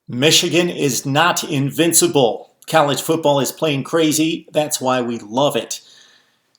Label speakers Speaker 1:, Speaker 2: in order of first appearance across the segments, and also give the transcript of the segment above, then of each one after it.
Speaker 1: Michigan is not invincible. College football is playing crazy. That's why we love it.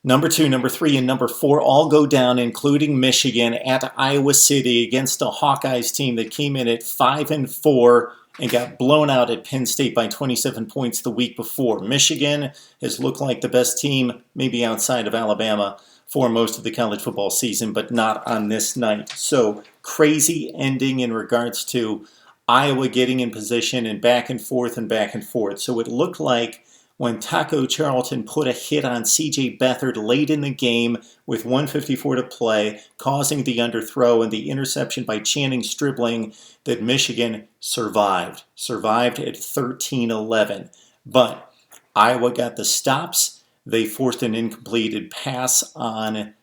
Speaker 1: Number 2, number 3, and number 4 all go down, including Michigan at Iowa City against a Hawkeyes team that came in at 5-4 and got blown out at Penn State by 27 points the week before. Michigan has looked like the best team, maybe outside of Alabama, for most of the college football season, but not on this night. So crazy ending in regards to Iowa getting in position and back and forth and back and forth. So it looked like when Taco Charlton put a hit on C.J. Beathard late in the game with 1:54 to play, causing the underthrow and the interception by Channing Stribling, that Michigan survived at 13-11. But Iowa got the stops. They forced an incompleted pass on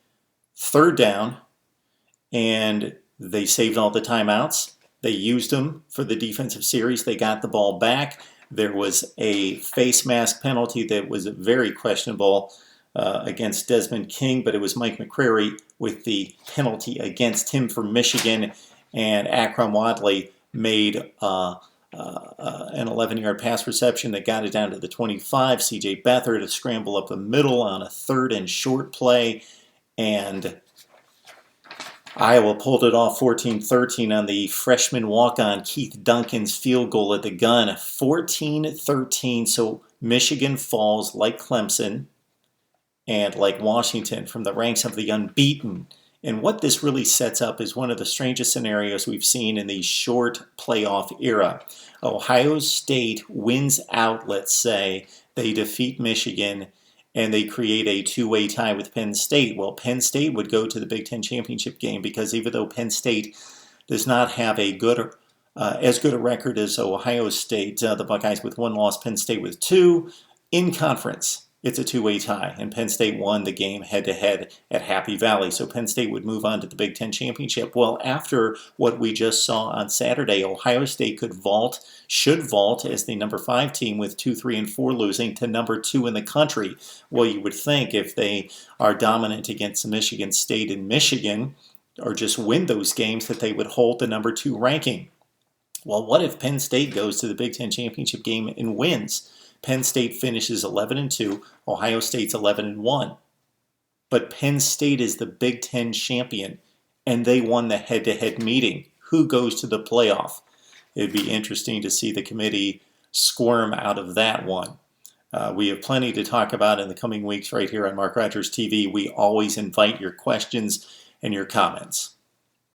Speaker 1: third down, and they saved all the timeouts. They used them for the defensive series. They got the ball back. There was a face mask penalty that was very questionable against Desmond King, but it was Mike McCrary with the penalty against him for Michigan, and Akram Wadley made an 11-yard pass reception that got it down to the 25. C.J. Beathard to scramble up the middle on a third and short play, and Iowa pulled it off 14-13 on the freshman walk-on Keith Duncan's field goal at the gun. 14-13, so Michigan falls like Clemson and like Washington from the ranks of the unbeaten. And what this really sets up is one of the strangest scenarios we've seen in the short playoff era. Ohio State wins out, let's say. They defeat Michigan, and they create a two-way tie with Penn State. Well, Penn State would go to the Big Ten championship game because even though Penn State does not have a as good a record as Ohio State, the Buckeyes with 1 loss, Penn State with 2, in conference, it's a two-way tie, and Penn State won the game head-to-head at Happy Valley, so Penn State would move on to the Big Ten championship. Well, after what we just saw on Saturday, Ohio State should vault as the number 5 team with 2, 3, and 4 losing to number 2 in the country. Well, you would think if they are dominant against Michigan State and Michigan, or just win those games, that they would hold the number 2 ranking. Well, what if Penn State goes to the Big Ten championship game and wins? Penn State finishes 11-2, Ohio State's 11-1. But Penn State is the Big Ten champion, and they won the head-to-head meeting. Who goes to the playoff? It'd be interesting to see the committee squirm out of that one. We have plenty to talk about in the coming weeks right here on Mark Rogers TV. We always invite your questions and your comments.